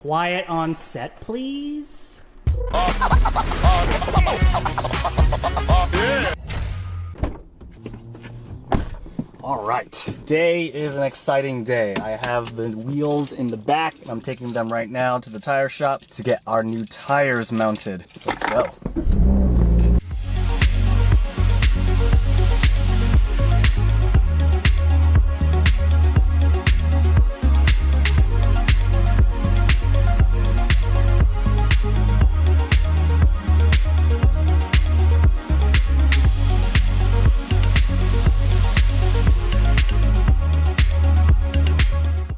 Quiet on set, please. All right, today is an exciting day. I have the wheels in the back. I'm taking them right now to the tire shop to get our new tires mounted. So let's go.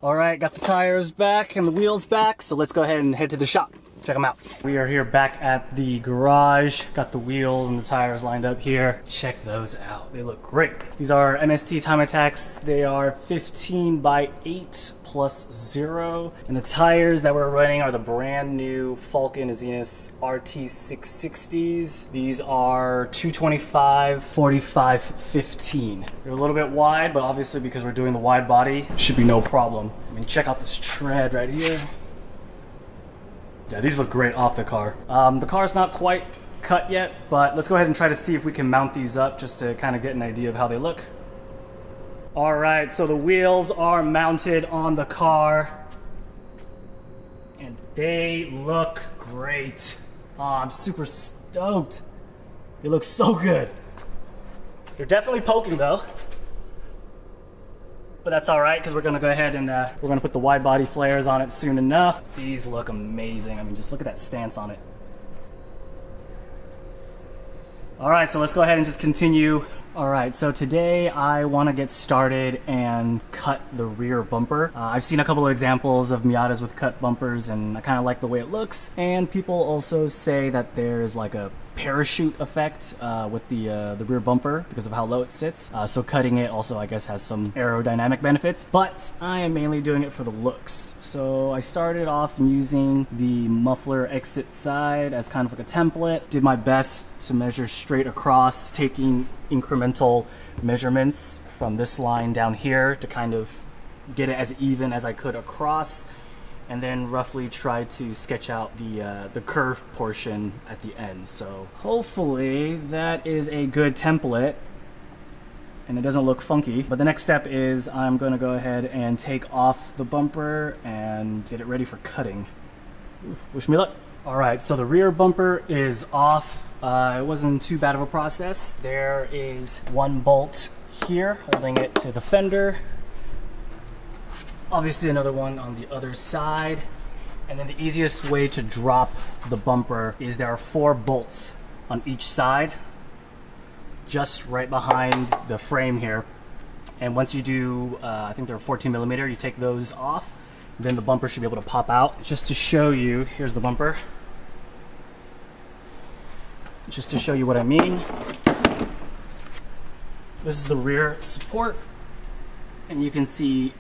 Alright, got the tires back and the wheels back, so let's go ahead and head to the shop. Check them out. We are here back at the garage. Got the wheels and the tires lined up here. Check those out. They look great. These are MST Time Attacks. They are 15 by 8 plus 0. And the tires that we're running are the brand new Falken Azenis RT660s. These are 225, 45, 15. They're a little bit wide, but obviously because we're doing the wide body, should be no problem. I mean, check out this tread right here. Yeah, these look great off the car. The car's not quite cut yet, but let's go ahead and try to see if we can mount these up just to kind of get an idea of how they look. All right, so the wheels are mounted on the car and they look great. Oh, I'm super stoked. They look so good. They're definitely poking though. But that's all right, because we're gonna go ahead and we're gonna put the wide body flares on it soon enough. These look amazing. I mean, just look at that stance on it. All right, so let's go ahead and just continue. All right, so today I wanna get started and cut the rear bumper. I've seen a couple of examples of Miatas with cut bumpers and I kinda like the way it looks. And people also say that there's like a parachute effect with the rear bumper because of how low it sits. So cutting it also, I guess, has some aerodynamic benefits, but I am mainly doing it for the looks. So I started off using the muffler exit side as kind of like a template. Did my best to measure straight across, taking incremental measurements from this line down here to kind of get it as even as I could across, and then roughly try to sketch out the curved portion at the end. So hopefully that is a good template and it doesn't look funky. But the next step is I'm gonna go ahead and take off the bumper and get it ready for cutting. Oof, wish me luck. All right, so the rear bumper is off. It wasn't too bad of a process. There is one bolt here holding it to the fender. Obviously another one on the other side. And then the easiest way to drop the bumper is there are 4 bolts on each side, just right behind the frame here. And once you do, I think they're 14mm, you take those off, then the bumper should be able to pop out. Just to show you, here's the bumper. Just to show you what I mean. This is the rear support, and you can see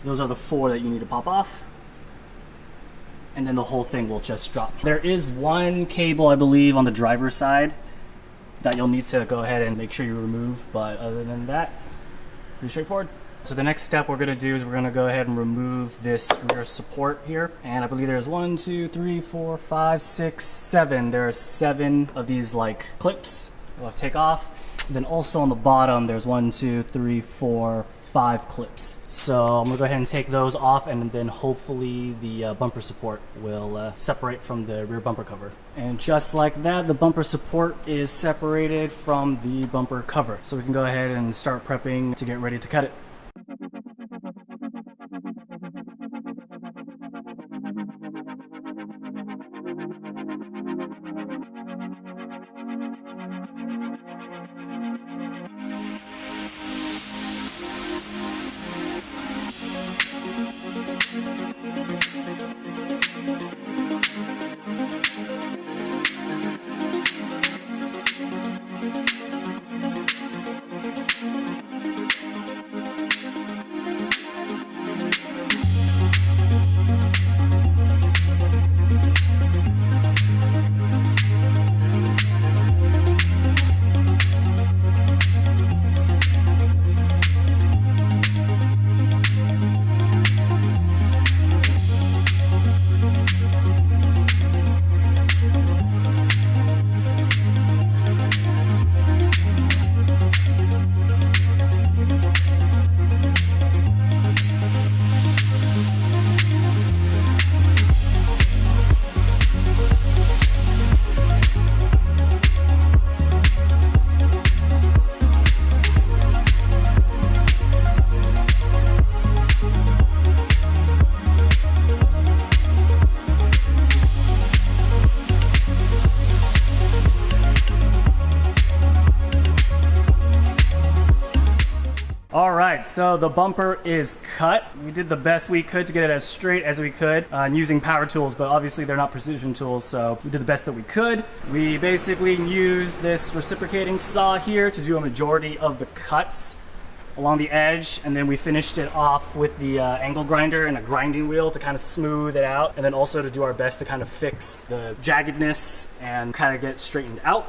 those are the 4 that you need to pop off, and then the whole thing will just drop. There is one cable, I believe, on the driver's side that you'll need to go ahead and make sure you remove, but other than that, pretty straightforward. So the next step we're gonna do is we're gonna go ahead and remove this rear support here, and I believe there's 1, 2, 3, 4, 5, 6, 7. There are 7 of these like clips we'll have to take off. And then also on the bottom, there's 1, 2, 3, 4, 5 clips. So I'm gonna go ahead and take those off, and then hopefully the bumper support will separate from the rear bumper cover. And just like that, the bumper support is separated from the bumper cover. So we can go ahead and start prepping to get ready to cut it. right, so the bumper is cut. We did the best we could to get it as straight as we could using power tools, but obviously they're not precision tools, so we did the best that we could. We basically used this reciprocating saw here to do a majority of the cuts along the edge, and then we finished it off with the angle grinder and a grinding wheel to kind of smooth it out, and then also to do our best to kind of fix the jaggedness and kind of get it straightened out.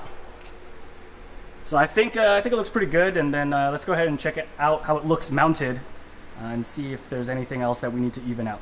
So I think it looks pretty good, and then let's go ahead and check it out how it looks mounted and see if there's anything else that we need to even out.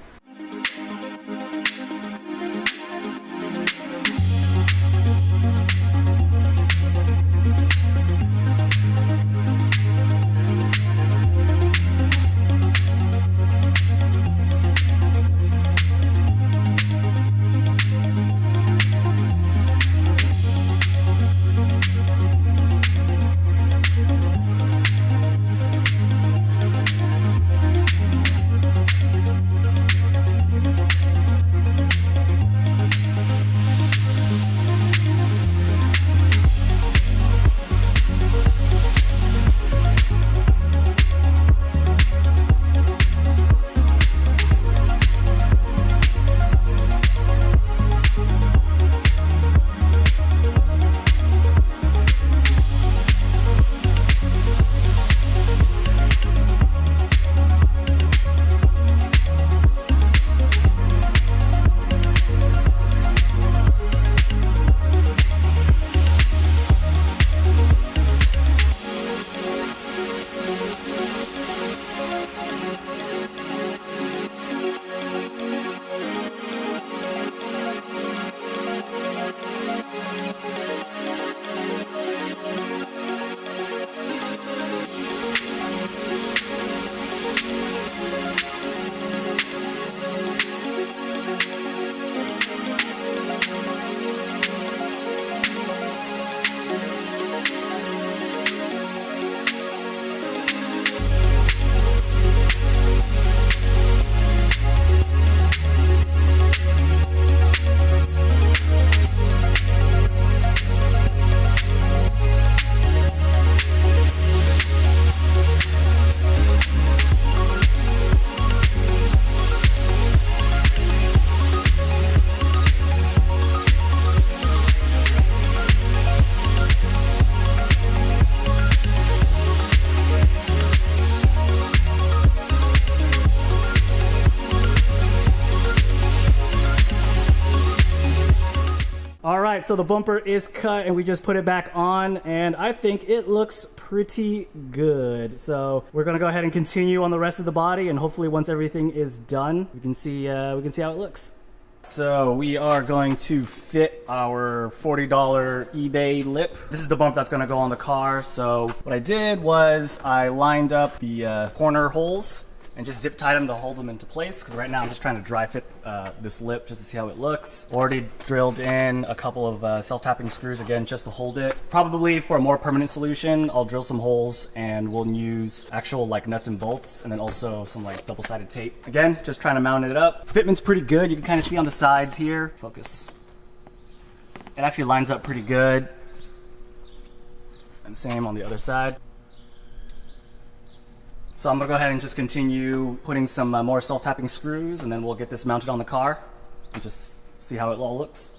Alright, so the bumper is cut and we just put it back on, and I think it looks pretty good. So we're gonna go ahead and continue on the rest of the body, and hopefully once everything is done, we can see how it looks. So we are going to fit our $40 eBay lip. This is the bump that's gonna go on the car. So what I did was I lined up the corner holes and just zip tied them to hold them into place, because right now I'm just trying to dry fit this lip just to see how it looks. Already drilled in a couple of self-tapping screws again just to hold it. Probably for a more permanent solution, I'll drill some holes and we'll use actual like nuts and bolts, and then also some like double-sided tape. Again, just trying to mount it up. Fitment's pretty good. You can kind of see on the sides here. Focus. It actually lines up pretty good. And same on the other side. So I'm gonna go ahead and just continue putting some more self-tapping screws, and then we'll get this mounted on the car and just see how it all looks.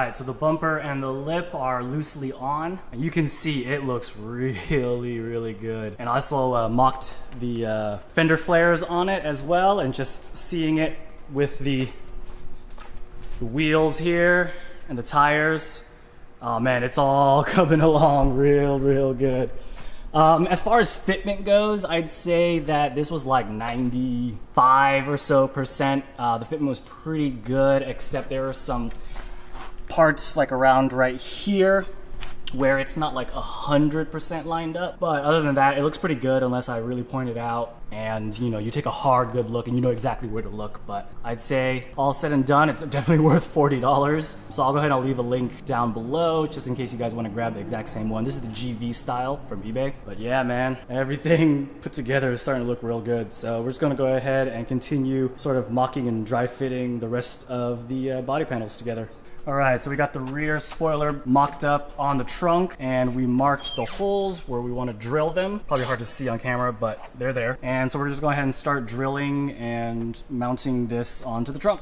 right, so the bumper and the lip are loosely on. And you can see it looks really, really good. And I also mocked the fender flares on it as well, and just seeing it with the wheels here and the tires. Oh man, it's all coming along real good. As far as fitment goes, I'd say that this was like 95 or so percent. The fitment was pretty good, except there are some parts like around right here where it's not like 100% lined up. But other than that, it looks pretty good unless I really point it out. And you know, you take a hard good look and you know exactly where to look. But I'd say all said and done, it's definitely worth $40. So I'll go ahead and I'll leave a link down below just in case you guys want to grab the exact same one. This is the GV style from eBay. But yeah, man, everything put together is starting to look real good. So we're just gonna go ahead and continue sort of mocking and dry fitting the rest of the body panels together. All right, so we got the rear spoiler mocked up on the trunk, and we marked the holes where we want to drill them. Probably hard to see on camera, but they're there. And so we're just going to go ahead and start drilling and mounting this onto the trunk.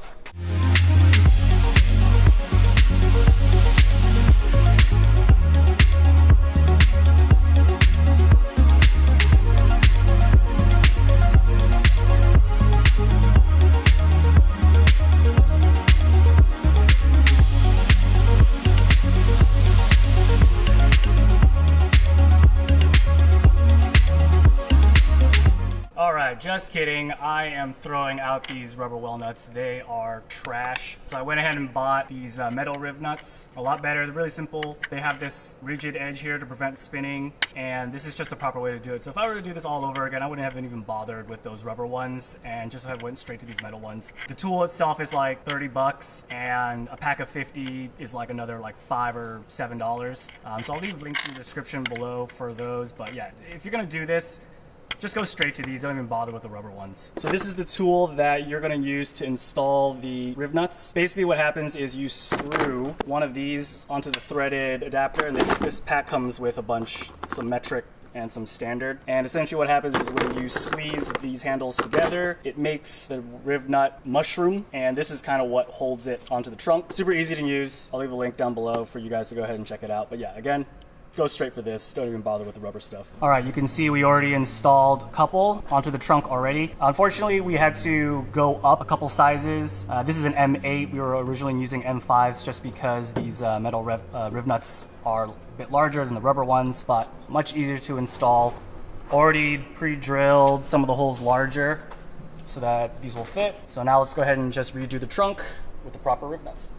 Just kidding, I am throwing out these rubber well nuts. They are trash. So I went ahead and bought these metal riv nuts. A lot better, they're really simple. They have this rigid edge here to prevent spinning, and this is just the proper way to do it. So if I were to do this all over again, I wouldn't have even bothered with those rubber ones and just have went straight to these metal ones. The tool itself is like 30 bucks, and a pack of 50 is like another like $5 or $7. So I'll leave links in the description below for those. But yeah, if you're gonna do this, just go straight to these, don't even bother with the rubber ones. So this is the tool that you're gonna use to install the riv nuts. Basically what happens is you screw one of these onto the threaded adapter, and then this pack comes with a bunch, some metric and some standard. And essentially what happens is when you squeeze these handles together, it makes the riv nut mushroom, and this is kind of what holds it onto the trunk. Super easy to use. I'll leave a link down below for you guys to go ahead and check it out. But yeah, again, go straight for this. Don't even bother with the rubber stuff. All right, you can see we already installed a couple onto the trunk already. Unfortunately, we had to go up a couple sizes. This is an M8. We were originally using M5s just because these metal riv nuts are a bit larger than the rubber ones, but much easier to install. Already pre-drilled some of the holes larger so that these will fit. So now let's go ahead and just redo the trunk with the proper riv nuts.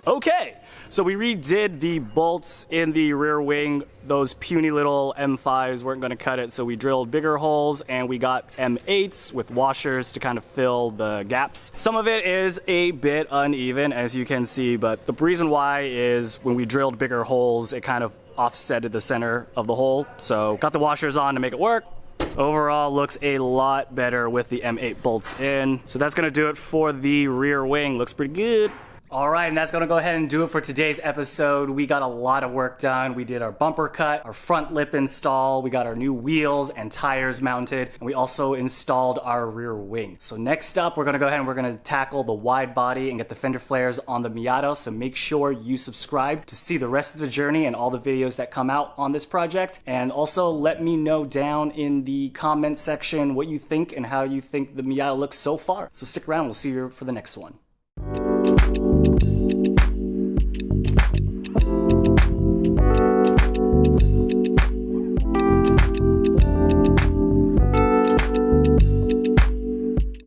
Okay, so we redid the bolts in the rear wing. Those puny little M5s weren't going to cut it, so we drilled bigger holes, and we got M8s with washers to kind of fill the gaps. Some of it is a bit uneven, as you can see, but the reason why is when we drilled bigger holes, it kind of offsetted the center of the hole. So got the washers on to make it work. Overall looks a lot better with the M8 bolts in. So that's going to do it for the rear wing. Looks pretty good. All right, and that's gonna go ahead and do it for today's episode. We got a lot of work done. We did our bumper cut, our front lip install, we got our new wheels and tires mounted, and we also installed our rear wing. So next up, we're gonna go ahead and we're gonna tackle the wide body and get the fender flares on the Miata. So make sure you subscribe to see the rest of the journey and all the videos that come out on this project. And also let me know down in the comment section what you think and how you think the Miata looks so far. So stick around, we'll see you for the next one.